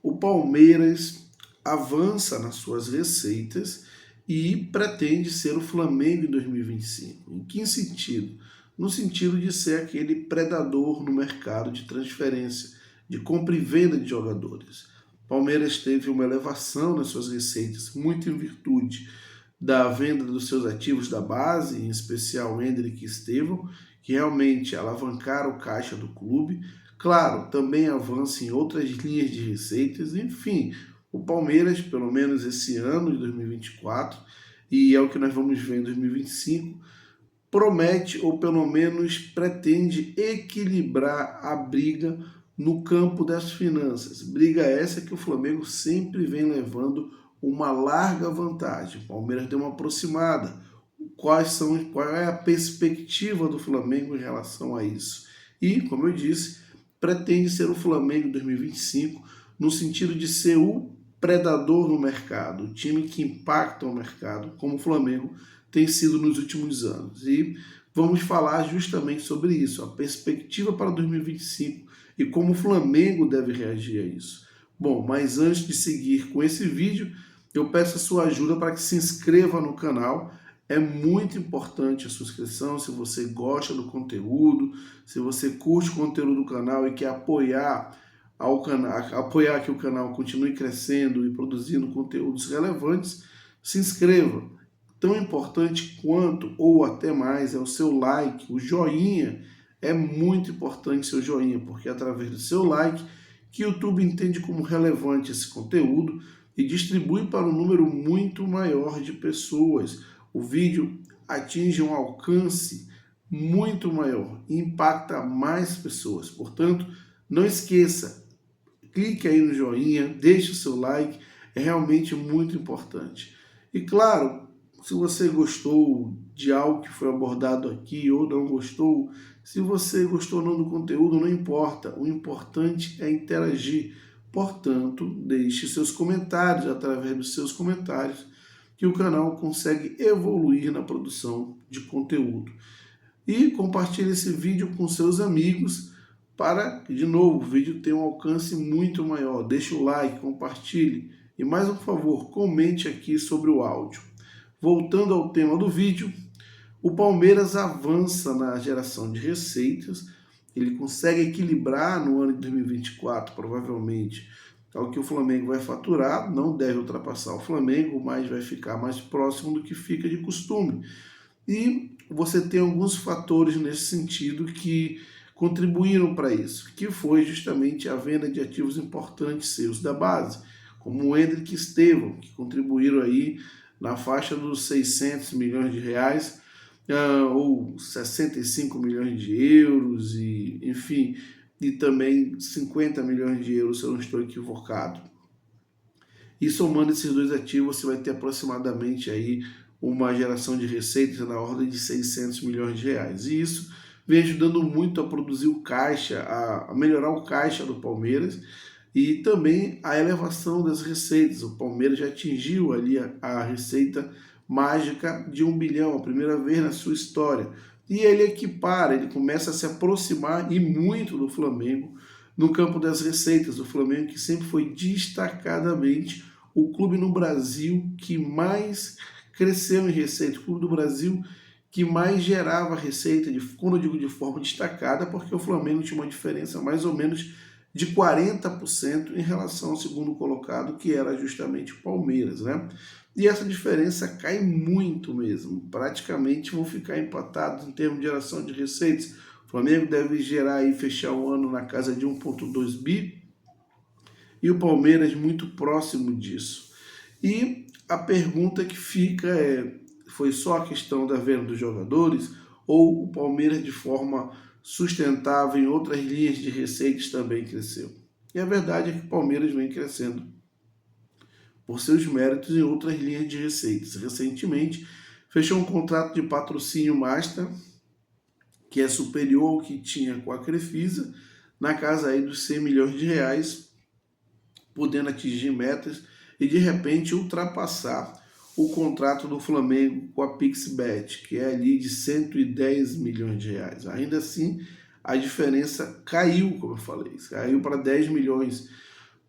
o Palmeiras avança nas suas receitas e pretende ser o Flamengo em 2025. Em que sentido? No sentido de ser aquele predador no mercado de transferência, de compra e venda de jogadores. Palmeiras teve uma elevação nas suas receitas, muito em virtude da venda dos seus ativos da base, em especial Endrick e Estevão, que realmente alavancaram o caixa do clube. Claro, também avança em outras linhas de receitas, enfim, o Palmeiras, pelo menos esse ano de 2024, e é o que nós vamos ver em 2025, promete ou pelo menos pretende equilibrar a briga no campo das finanças. Briga essa que o Flamengo sempre vem levando uma larga vantagem. O Palmeiras deu uma aproximada. Qual é a perspectiva do Flamengo em relação a isso? E, como eu disse, pretende ser o Flamengo em 2025 no sentido de ser o predador no mercado, o time que impacta o mercado, como o Flamengo tem sido nos últimos anos. E vamos falar justamente sobre isso, a perspectiva para 2025 e como o Flamengo deve reagir a isso. Bom, mas antes de seguir com esse vídeo, eu peço a sua ajuda para que se inscreva no canal. É muito importante a sua inscrição, se você gosta do conteúdo, se você curte o conteúdo do canal e quer apoiar que o canal continue crescendo e produzindo conteúdos relevantes, se inscreva. Tão importante quanto, ou até mais, é o seu like, o joinha. É muito importante seu joinha, porque é através do seu like que o YouTube entende como relevante esse conteúdo e distribui para um número muito maior de pessoas. O vídeo atinge um alcance muito maior e impacta mais pessoas. Portanto, não esqueça, clique aí no joinha, deixe o seu like, é realmente muito importante. E claro, se você gostou de algo que foi abordado aqui ou não gostou, se você gostou ou não do conteúdo, não importa. O importante é interagir. Portanto, deixe seus comentários através dos seus comentários, que o canal consegue evoluir na produção de conteúdo. E compartilhe esse vídeo com seus amigos para que, de novo, o vídeo tenha um alcance muito maior. Deixe o like, compartilhe e, mais um favor, comente aqui sobre o áudio. Voltando ao tema do vídeo, o Palmeiras avança na geração de receitas, ele consegue equilibrar no ano de 2024, provavelmente, ao que o Flamengo vai faturar, não deve ultrapassar o Flamengo, mas vai ficar mais próximo do que fica de costume. E você tem alguns fatores nesse sentido que contribuíram para isso, que foi justamente a venda de ativos importantes seus da base, como o Endrick e Estevão, que contribuíram aí na faixa dos 600 milhões de reais, ou 65 milhões de euros, e, enfim, e também 50 milhões de euros, se eu não estou equivocado. E somando esses dois ativos, você vai ter aproximadamente aí uma geração de receitas na ordem de 600 milhões de reais. E isso vem ajudando muito a produzir o caixa, a melhorar o caixa do Palmeiras e também a elevação das receitas. O Palmeiras já atingiu ali a receita mágica de 1 bilhão, a primeira vez na sua história. E ele equipara, ele começa a se aproximar e muito do Flamengo no campo das receitas. O Flamengo que sempre foi destacadamente o clube no Brasil que mais cresceu em receita, o clube do Brasil que mais gerava receita, quando eu digo de forma destacada, porque o Flamengo tinha uma diferença mais ou menos de 40% em relação ao segundo colocado, que era justamente o Palmeiras, né? E essa diferença cai muito mesmo, praticamente vão ficar empatados em termos de geração de receitas. O Flamengo deve gerar e fechar o ano na casa de 1,2 bi e o Palmeiras muito próximo disso. E a pergunta que fica é, foi só a questão da venda dos jogadores ou o Palmeiras de forma sustentável em outras linhas de receitas também cresceu? E a verdade é que o Palmeiras vem crescendo por seus méritos em outras linhas de receitas. Recentemente fechou um contrato de patrocínio master que é superior ao que tinha com a Crefisa, na casa aí dos 100 milhões de reais, podendo atingir metas e de repente ultrapassar o contrato do Flamengo com a Pixbet, que é ali de 110 milhões de reais. Ainda assim, a diferença caiu, como eu falei, caiu para 10 milhões.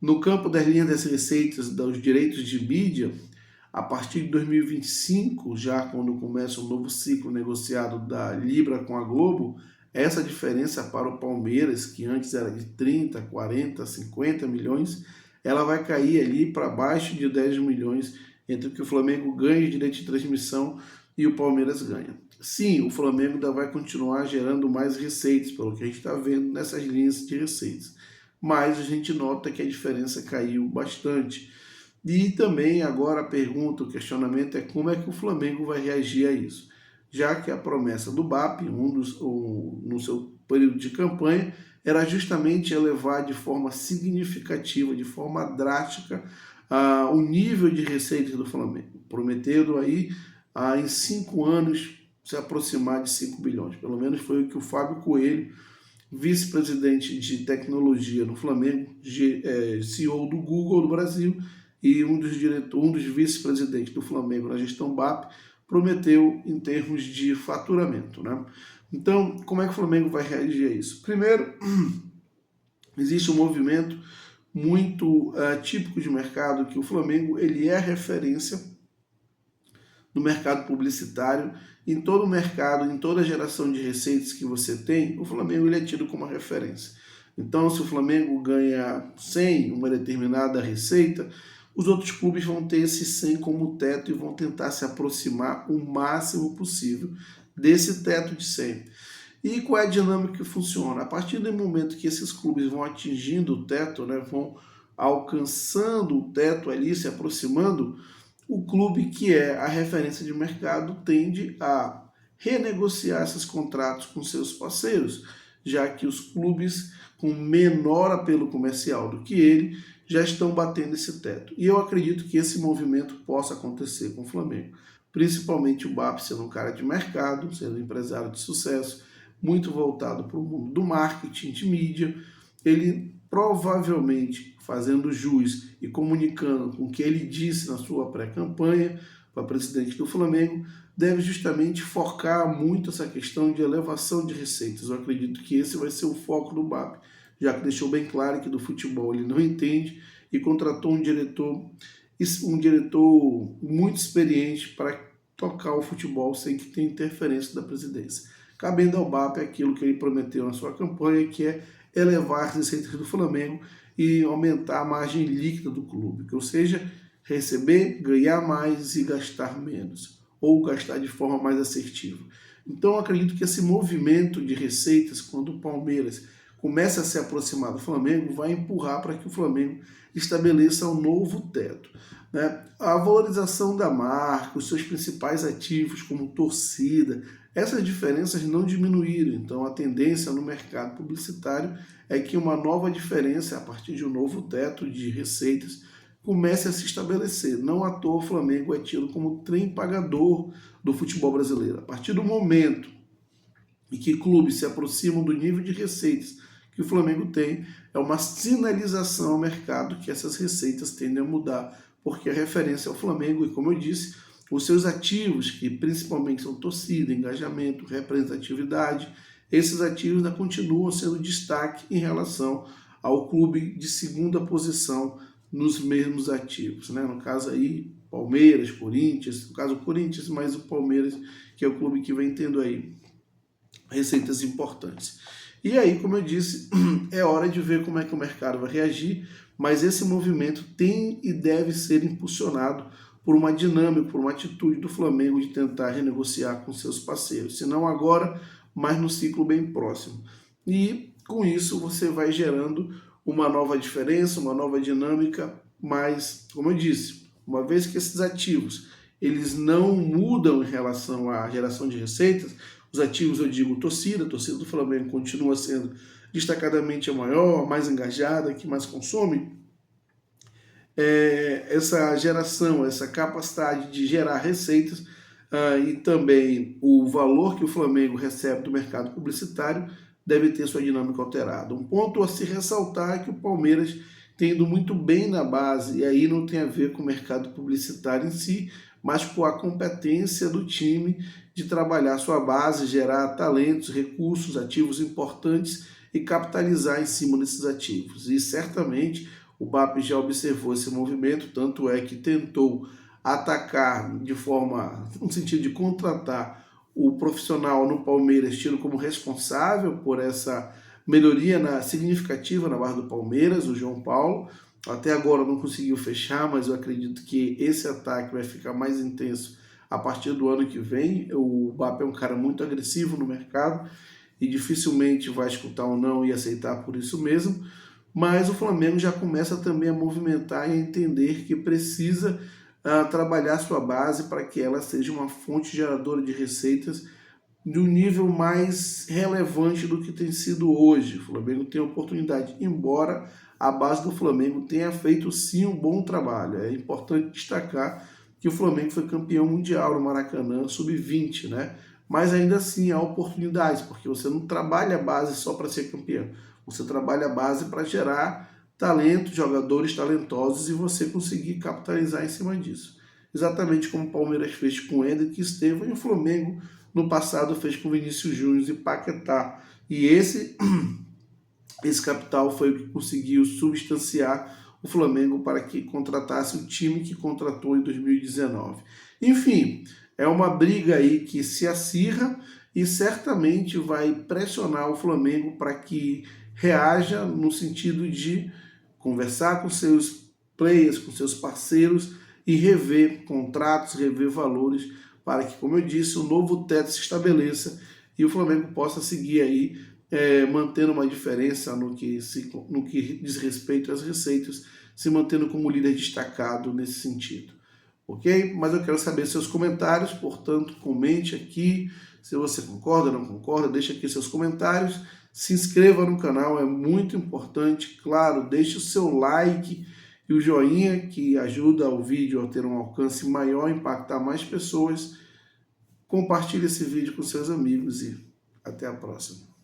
No campo das linhas das receitas dos direitos de mídia, a partir de 2025, já quando começa um novo ciclo negociado da Libra com a Globo, essa diferença para o Palmeiras, que antes era de 30, 40, 50 milhões, ela vai cair ali para baixo de 10 milhões entre o que o Flamengo ganha de direito de transmissão e o Palmeiras ganha. Sim, o Flamengo ainda vai continuar gerando mais receitas, pelo que a gente está vendo nessas linhas de receitas. Mas a gente nota que a diferença caiu bastante. E também agora a pergunta, o questionamento é como é que o Flamengo vai reagir a isso. Já que a promessa do BAP, no seu período de campanha, era justamente elevar de forma significativa, de forma drástica, o nível de receitas do Flamengo, prometendo aí em 5 anos se aproximar de 5 bilhões. Pelo menos foi o que o Fábio Coelho, vice-presidente de tecnologia no Flamengo, CEO do Google do Brasil e um dos vice-presidentes do Flamengo na gestão BAP, prometeu em termos de faturamento, né? Então, como é que o Flamengo vai reagir a isso? Primeiro, existe um movimento muito típico de mercado, que o Flamengo ele é referência no mercado publicitário. Em todo o mercado, em toda geração de receitas que você tem, o Flamengo ele é tido como uma referência. Então, se o Flamengo ganha 100, uma determinada receita, os outros clubes vão ter esse 100 como teto e vão tentar se aproximar o máximo possível desse teto de 100. E qual é a dinâmica que funciona? A partir do momento que esses clubes vão atingindo o teto, né, vão alcançando o teto ali, se aproximando, o clube que é a referência de mercado tende a renegociar esses contratos com seus parceiros, já que os clubes com menor apelo comercial do que ele já estão batendo esse teto. E eu acredito que esse movimento possa acontecer com o Flamengo, principalmente o BAP sendo um cara de mercado, sendo um empresário de sucesso, muito voltado para o mundo do marketing, de mídia. Ele provavelmente, fazendo jus e comunicando com o que ele disse na sua pré-campanha para presidente do Flamengo, deve justamente focar muito essa questão de elevação de receitas. Eu acredito que esse vai ser o foco do BAP, já que deixou bem claro que do futebol ele não entende e contratou um diretor muito experiente para tocar o futebol sem que tenha interferência da presidência. Cabendo ao BAP aquilo que ele prometeu na sua campanha, que é elevar as receitas do Flamengo e aumentar a margem líquida do clube, ou seja, receber, ganhar mais e gastar menos, ou gastar de forma mais assertiva. Então eu acredito que esse movimento de receitas, quando o Palmeiras começa a se aproximar do Flamengo, vai empurrar para que o Flamengo estabeleça um novo teto, né? A valorização da marca, os seus principais ativos como torcida, essas diferenças não diminuíram. Então a tendência no mercado publicitário é que uma nova diferença, a partir de um novo teto de receitas, comece a se estabelecer. Não à toa o Flamengo é tido como trem pagador do futebol brasileiro. A partir do momento em que clubes se aproximam do nível de receitas que o Flamengo tem, é uma sinalização ao mercado que essas receitas tendem a mudar, porque a referência é o Flamengo e, como eu disse, os seus ativos, que principalmente são torcida, engajamento, representatividade, esses ativos ainda continuam sendo destaque em relação ao clube de segunda posição nos mesmos ativos, né? No caso aí, Palmeiras, Corinthians, no caso Corinthians, mas o Palmeiras, que é o clube que vem tendo aí receitas importantes. E aí, como eu disse, é hora de ver como é que o mercado vai reagir, mas esse movimento tem e deve ser impulsionado por uma dinâmica, por uma atitude do Flamengo de tentar renegociar com seus parceiros, se não agora, mas no ciclo bem próximo. E com isso você vai gerando uma nova diferença, uma nova dinâmica, mas, como eu disse, uma vez que esses ativos eles não mudam em relação à geração de receitas, os ativos, eu digo, a torcida do Flamengo continua sendo destacadamente a maior, a mais engajada, que mais consome. Essa geração, essa capacidade de gerar receitas e também o valor que o Flamengo recebe do mercado publicitário deve ter sua dinâmica alterada. Um ponto a se ressaltar é que o Palmeiras tem ido muito bem na base, e aí não tem a ver com o mercado publicitário em si, mas com a competência do time de trabalhar sua base, gerar talentos, recursos, ativos importantes e capitalizar em cima desses ativos. E certamente O BAP já observou esse movimento, tanto é que tentou atacar de forma, no sentido de contratar o profissional no Palmeiras, tido como responsável por essa melhoria significativa na base do Palmeiras, o João Paulo. Até agora não conseguiu fechar, mas eu acredito que esse ataque vai ficar mais intenso a partir do ano que vem. O BAP é um cara muito agressivo no mercado e dificilmente vai escutar um não e aceitar por isso mesmo, mas o Flamengo já começa também a movimentar e a entender que precisa trabalhar sua base para que ela seja uma fonte geradora de receitas de um nível mais relevante do que tem sido hoje. O Flamengo tem oportunidade, embora a base do Flamengo tenha feito sim um bom trabalho. É importante destacar que o Flamengo foi campeão mundial no Maracanã, sub-20, né? Mas ainda assim há oportunidades, porque você não trabalha a base só para ser campeão. Você trabalha a base para gerar talento, jogadores talentosos e você conseguir capitalizar em cima disso. Exatamente como o Palmeiras fez com o Endrick Estevão e o Flamengo no passado fez com Vinícius Júnior e Paquetá. E esse capital foi o que conseguiu substanciar o Flamengo para que contratasse o time que contratou em 2019. Enfim, é uma briga aí que se acirra e certamente vai pressionar o Flamengo para que reaja no sentido de conversar com seus players, com seus parceiros e rever contratos, rever valores para que, como eu disse, o novo teto se estabeleça e o Flamengo possa seguir aí mantendo uma diferença no que diz respeito às receitas, se mantendo como líder destacado nesse sentido. Ok? Mas eu quero saber seus comentários, portanto, comente aqui se você concorda ou não concorda, deixa aqui seus comentários, se inscreva no canal, é muito importante, claro, deixe o seu like e o joinha, que ajuda o vídeo a ter um alcance maior, impactar mais pessoas. Compartilhe esse vídeo com seus amigos e até a próxima.